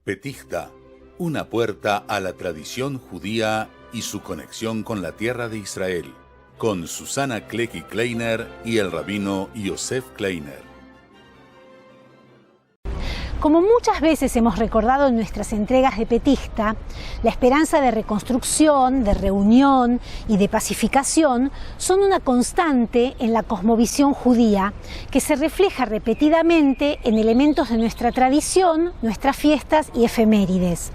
Petichta, una puerta a la tradición judía y su conexión con la tierra de Israel, con Susana Klecki Kleiner y el rabino Yosef Kleiner. Como muchas veces hemos recordado en nuestras entregas de Petichta, la esperanza de reconstrucción, de reunión y de pacificación son una constante en la cosmovisión judía que se refleja repetidamente en elementos de nuestra tradición, nuestras fiestas y efemérides.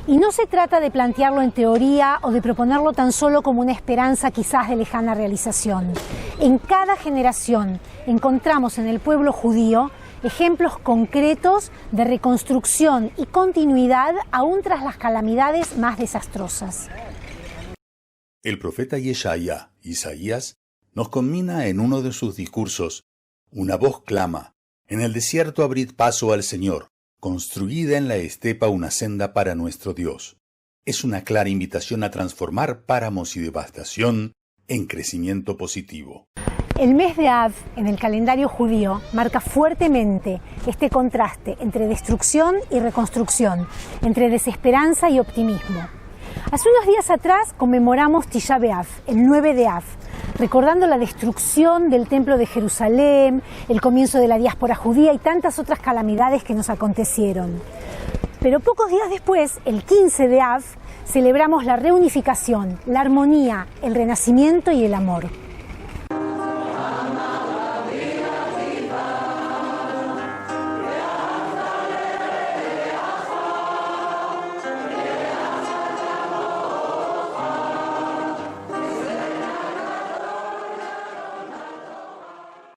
Y no se trata de plantearlo en teoría o de proponerlo tan solo como una esperanza quizás de lejana realización. En cada generación encontramos en el pueblo judío ejemplos concretos de reconstrucción y continuidad aún tras las calamidades más desastrosas. El profeta Yeshaya, Isaías, nos conmina en uno de sus discursos: una voz clama, en el desierto abrid paso al Señor, construida en la estepa una senda para nuestro Dios. Es una clara invitación a transformar páramos y devastación en crecimiento positivo. El mes de Av en el calendario judío marca fuertemente este contraste entre destrucción y reconstrucción, entre desesperanza y optimismo. Hace unos días atrás conmemoramos Tisha B'Av, el 9 de Av, recordando la destrucción del Templo de Jerusalén, el comienzo de la diáspora judía y tantas otras calamidades que nos acontecieron. Pero pocos días después, el 15 de Av, celebramos la reunificación, la armonía, el renacimiento y el amor.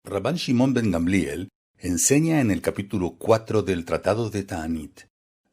Rabban Shimon ben Gamliel enseña en el capítulo 4 del Tratado de Ta'anit: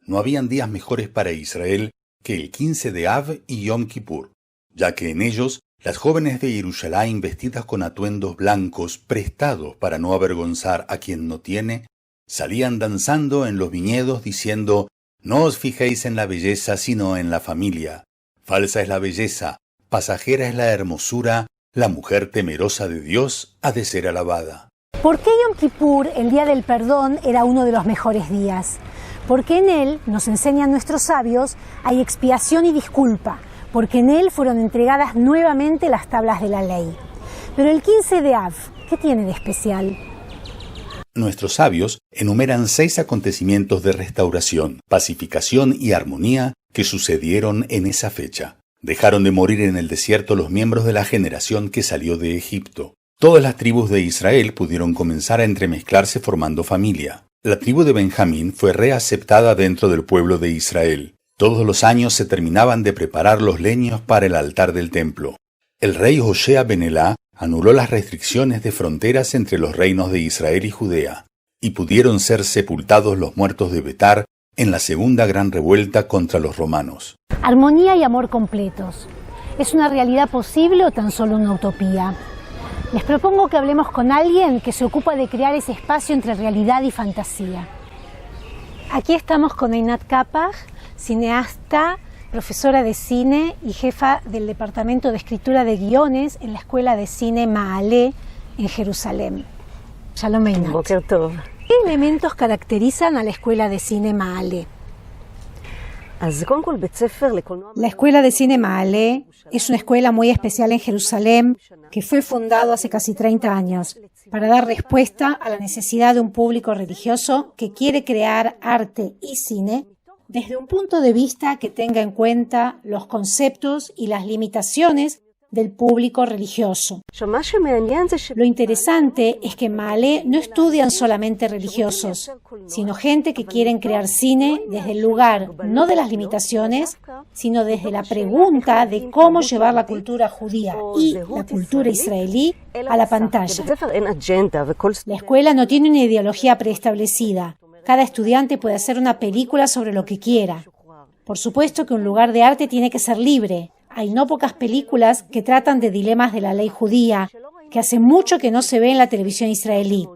no habían días mejores para Israel que el 15 de Av y Yom Kippur, ya que en ellos las jóvenes de Jerusalén, vestidas con atuendos blancos prestados para no avergonzar a quien no tiene, salían danzando en los viñedos diciendo: no os fijéis en la belleza sino en la familia. Falsa es la belleza, pasajera es la hermosura. La mujer temerosa de Dios ha de ser alabada. ¿Por qué Yom Kippur, el día del perdón, era uno de los mejores días? Porque en él, nos enseñan nuestros sabios, hay expiación y disculpa, porque en él fueron entregadas nuevamente las tablas de la ley. Pero el 15 de Av, ¿qué tiene de especial? Nuestros sabios enumeran 6 acontecimientos de restauración, pacificación y armonía que sucedieron en esa fecha. Dejaron de morir en el desierto los miembros de la generación que salió de Egipto. Todas las tribus de Israel pudieron comenzar a entremezclarse formando familia. La tribu de Benjamín fue reaceptada dentro del pueblo de Israel. Todos los años se terminaban de preparar los leños para el altar del templo. El rey Hoshea ben Elá anuló las restricciones de fronteras entre los reinos de Israel y Judea, y pudieron ser sepultados los muertos de Betar en la segunda gran revuelta contra los romanos. Armonía y amor completos. ¿Es una realidad posible o tan solo una utopía? Les propongo que hablemos con alguien que se ocupa de crear ese espacio entre realidad y fantasía. Aquí estamos con Einat Kapach, cineasta, profesora de cine y jefa del Departamento de Escritura de Guiones en la Escuela de Cine Ma'aleh en Jerusalén. Shalom, Einat. Boker tov. ¿Qué elementos caracterizan a la Escuela de Cine Ma'aleh? La Escuela de Cine Ma'aleh es una escuela muy especial en Jerusalén que fue fundada hace casi 30 años para dar respuesta a la necesidad de un público religioso que quiere crear arte y cine desde un punto de vista que tenga en cuenta los conceptos y las limitaciones del público religioso. Lo interesante es que en Ma'aleh no estudian solamente religiosos, sino gente que quieren crear cine desde el lugar no de las limitaciones, sino desde la pregunta de cómo llevar la cultura judía y la cultura israelí a la pantalla. La escuela no tiene una ideología preestablecida. Cada estudiante puede hacer una película sobre lo que quiera. Por supuesto que un lugar de arte tiene que ser libre. Hay no pocas películas que tratan de dilemas de la ley judía, que hace mucho que no se ve en la televisión israelí.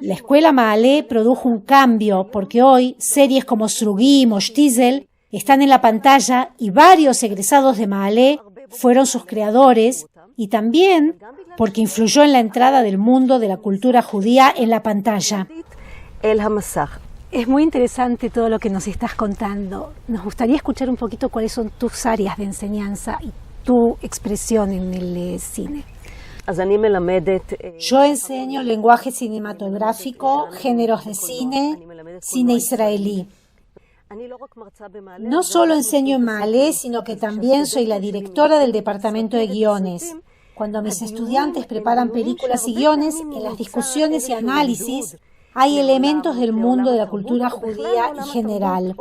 La escuela Ma'aleh produjo un cambio porque hoy series como Srugim o Shtizel están en la pantalla y varios egresados de Ma'aleh fueron sus creadores, y también porque influyó en la entrada del mundo de la cultura judía en la pantalla. Es muy interesante todo lo que nos estás contando. Nos gustaría escuchar un poquito cuáles son tus áreas de enseñanza y tu expresión en el cine. Yo enseño lenguaje cinematográfico, géneros de cine, cine israelí. No solo enseño en Maale, sino que también soy la directora del departamento de guiones. Cuando mis estudiantes preparan películas y guiones, en las discusiones y análisis hay elementos del mundo de la cultura judía en general.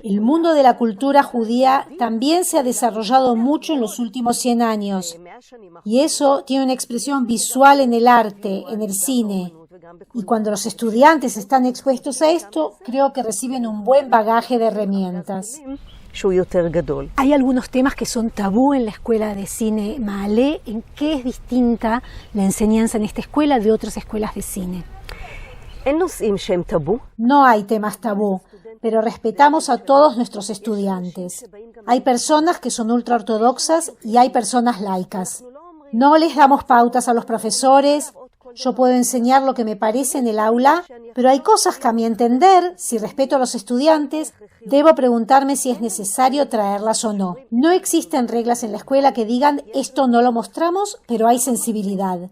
El mundo de la cultura judía también se ha desarrollado mucho en los últimos 100 años, y eso tiene una expresión visual en el arte, en el cine. Y cuando los estudiantes están expuestos a esto, creo que reciben un buen bagaje de herramientas. Hay algunos temas que son tabú en la escuela de cine Maale. ¿En qué es distinta la enseñanza en esta escuela de otras escuelas de cine? No hay temas tabú, pero respetamos a todos nuestros estudiantes. Hay personas que son ultraortodoxas y hay personas laicas. No les damos pautas a los profesores. Yo puedo enseñar lo que me parece en el aula, pero hay cosas que a mi entender, si respeto a los estudiantes, debo preguntarme si es necesario traerlas o no. No existen reglas en la escuela que digan esto no lo mostramos, pero hay sensibilidad.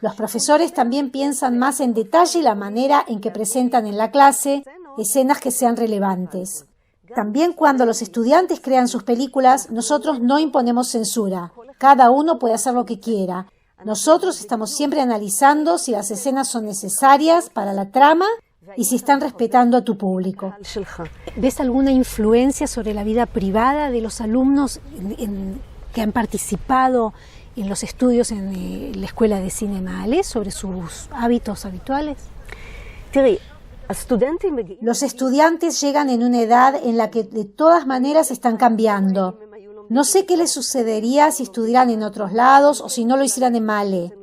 Los profesores también piensan más en detalle la manera en que presentan en la clase escenas que sean relevantes. También cuando los estudiantes crean sus películas, nosotros no imponemos censura. Cada uno puede hacer lo que quiera. Nosotros estamos siempre analizando si las escenas son necesarias para la trama y si están respetando a tu público. ¿Ves alguna influencia sobre la vida privada de los alumnos que han participado en los estudios en la Escuela de Cine Maale sobre sus hábitos habituales? Los estudiantes llegan en una edad en la que de todas maneras están cambiando. No sé qué les sucedería si estudiaran en otros lados o si no lo hicieran en Maale.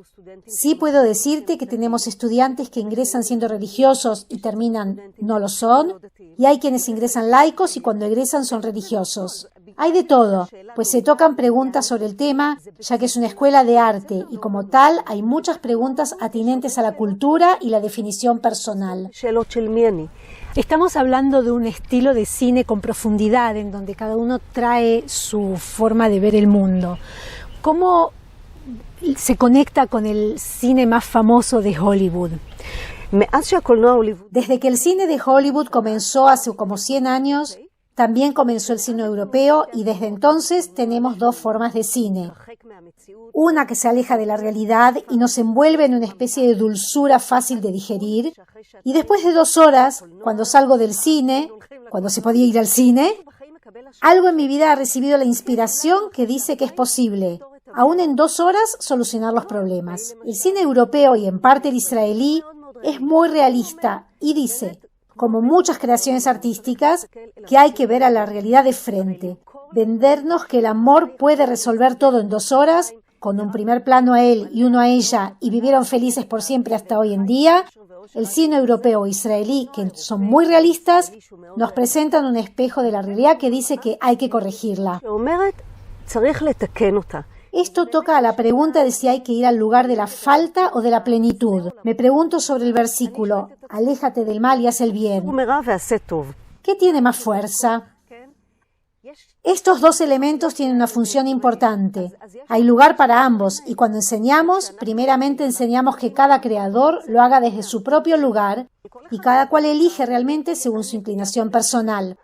Sí puedo decirte que tenemos estudiantes que ingresan siendo religiosos y terminan no lo son, y hay quienes ingresan laicos y cuando egresan son religiosos. Hay de todo, pues se tocan preguntas sobre el tema, ya que es una escuela de arte y como tal hay muchas preguntas atinentes a la cultura y la definición personal. Estamos hablando de un estilo de cine con profundidad, en donde cada uno trae su forma de ver el mundo. ¿Cómo se conecta con el cine más famoso de Hollywood? Desde que el cine de Hollywood comenzó hace como 100 años, también comenzó el cine europeo y desde entonces tenemos dos formas de cine. Una que se aleja de la realidad y nos envuelve en una especie de dulzura fácil de digerir. Y después de 2 horas, cuando salgo del cine, cuando se podía ir al cine, algo en mi vida ha recibido la inspiración que dice que es posible, aún en 2 horas, solucionar los problemas. El cine europeo y en parte el israelí es muy realista y dice, como muchas creaciones artísticas, que hay que ver a la realidad de frente, vendernos que el amor puede resolver todo en 2 horas, con un primer plano a él y uno a ella, y vivieron felices por siempre hasta hoy en día. El cine europeo e israelí, que son muy realistas, nos presentan un espejo de la realidad que dice que hay que corregirla. Esto toca a la pregunta de si hay que ir al lugar de la falta o de la plenitud. Me pregunto sobre el versículo, aléjate del mal y haz el bien. ¿Qué tiene más fuerza? Estos dos elementos tienen una función importante. Hay lugar para ambos y cuando enseñamos, primeramente enseñamos que cada creador lo haga desde su propio lugar y cada cual elige realmente según su inclinación personal.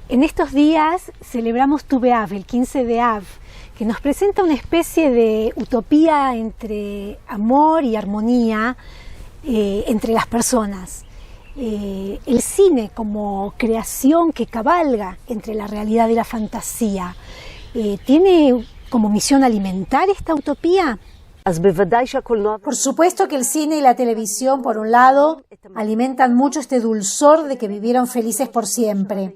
En estos días celebramos Tu B'Av, el 15 de Av, que nos presenta una especie de utopía entre amor y armonía entre las personas. El cine como creación que cabalga entre la realidad y la fantasía, ¿tiene como misión alimentar esta utopía? Por supuesto que el cine y la televisión, por un lado, alimentan mucho este dulzor de que vivieron felices por siempre.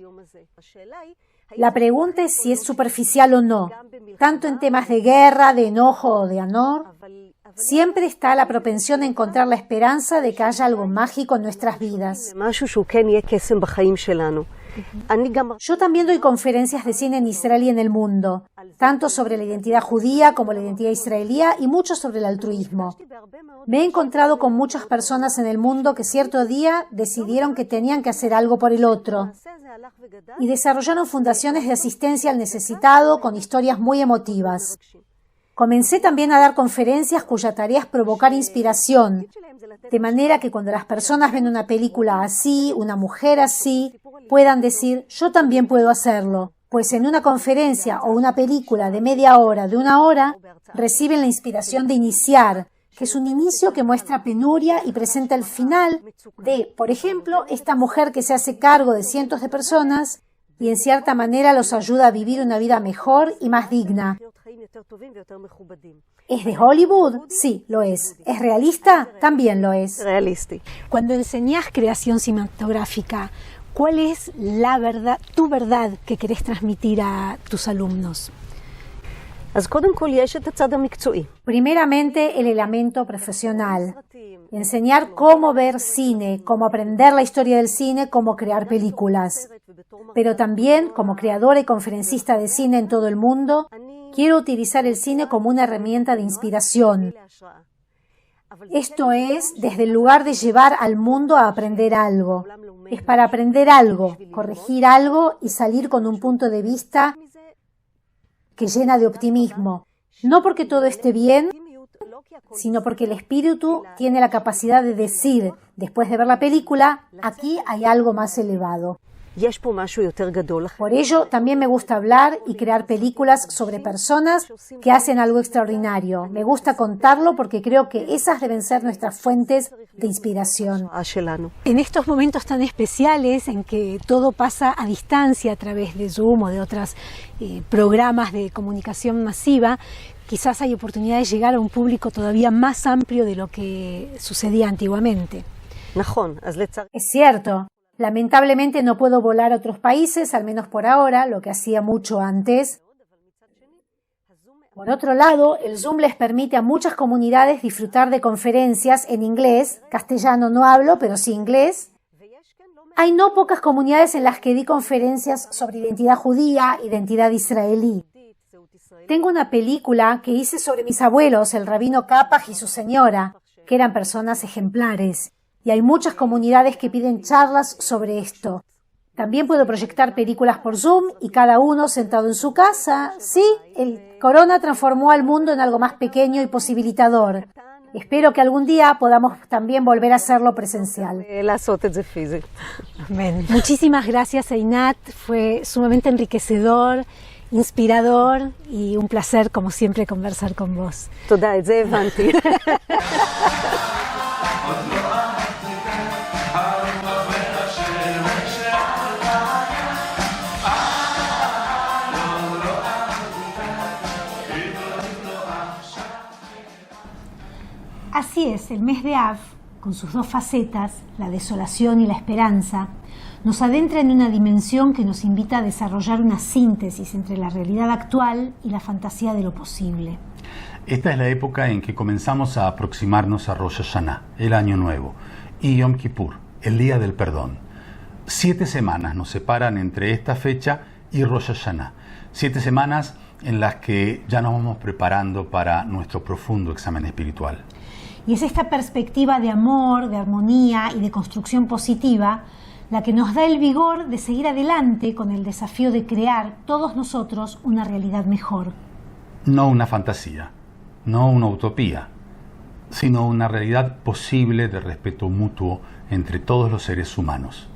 La pregunta es si es superficial o no, tanto en temas de guerra, de enojo o de amor. siempre está la propensión a encontrar la esperanza de que haya algo mágico en nuestras vidas. Yo también doy conferencias de cine en Israel y en el mundo, tanto sobre la identidad judía como la identidad israelí y mucho sobre el altruismo. Me he encontrado con muchas personas en el mundo que cierto día decidieron que tenían que hacer algo por el otro y desarrollaron fundaciones de asistencia al necesitado con historias muy emotivas. Comencé también a dar conferencias cuya tarea es provocar inspiración, de manera que cuando las personas ven una película así, una mujer así, puedan decir, yo también puedo hacerlo, pues en una conferencia o una película de media hora, de una hora, reciben la inspiración de iniciar, que es un inicio que muestra penuria y presenta el final de, por ejemplo, esta mujer que se hace cargo de cientos de personas y en cierta manera los ayuda a vivir una vida mejor y más digna. ¿Es de Hollywood? Sí, lo es. ¿Es realista? También lo es. Cuando enseñás creación cinematográfica, ¿cuál es la verdad, tu verdad que querés transmitir a tus alumnos? Primeramente, el elemento profesional. Enseñar cómo ver cine, cómo aprender la historia del cine, cómo crear películas. Pero también, como creadora y conferencista de cine en todo el mundo, quiero utilizar el cine como una herramienta de inspiración. Esto es, desde el lugar de llevar al mundo a aprender algo. Es para aprender algo, corregir algo y salir con un punto de vista que llena de optimismo. No porque todo esté bien, sino porque el espíritu tiene la capacidad de decir, después de ver la película, aquí hay algo más elevado. Por ello, también me gusta hablar y crear películas sobre personas que hacen algo extraordinario. Me gusta contarlo porque creo que esas deben ser nuestras fuentes de inspiración. En estos momentos tan especiales en que todo pasa a distancia a través de Zoom o de otros programas de comunicación masiva, quizás hay oportunidad de llegar a un público todavía más amplio de lo que sucedía antiguamente. Es cierto. Lamentablemente no puedo volar a otros países, al menos por ahora, lo que hacía mucho antes. Por otro lado, el Zoom les permite a muchas comunidades disfrutar de conferencias en inglés, castellano no hablo, pero sí inglés. Hay no pocas comunidades en las que di conferencias sobre identidad judía, identidad israelí. Tengo una película que hice sobre mis abuelos, el rabino Kapach y su señora, que eran personas ejemplares. Y hay muchas comunidades que piden charlas sobre esto. También puedo proyectar películas por Zoom y cada uno sentado en su casa. Sí, el corona transformó al mundo en algo más pequeño y posibilitador. Espero que algún día podamos también volver a hacerlo presencial. Amén. Muchísimas gracias, Einat. Fue sumamente enriquecedor, inspirador y un placer, como siempre, conversar con vos. Así es, el mes de Av, con sus dos facetas, la desolación y la esperanza, nos adentra en una dimensión que nos invita a desarrollar una síntesis entre la realidad actual y la fantasía de lo posible. Esta es la época en que comenzamos a aproximarnos a Rosh Hashanah, el Año Nuevo, y Yom Kippur, el Día del Perdón. 7 semanas nos separan entre esta fecha y Rosh Hashanah. 7 semanas en las que ya nos vamos preparando para nuestro profundo examen espiritual. Y es esta perspectiva de amor, de armonía y de construcción positiva la que nos da el vigor de seguir adelante con el desafío de crear todos nosotros una realidad mejor. No una fantasía, no una utopía, sino una realidad posible de respeto mutuo entre todos los seres humanos.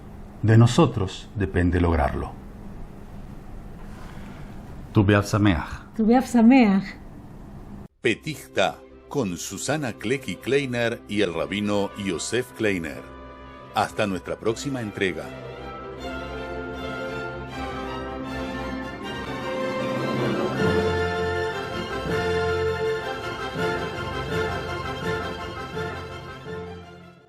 De nosotros depende lograrlo. Tu Be'av Sameach. Tu Be'av Sameach. Petichta, con Susana Klecky Kleiner y el rabino Yosef Kleiner. Hasta nuestra próxima entrega.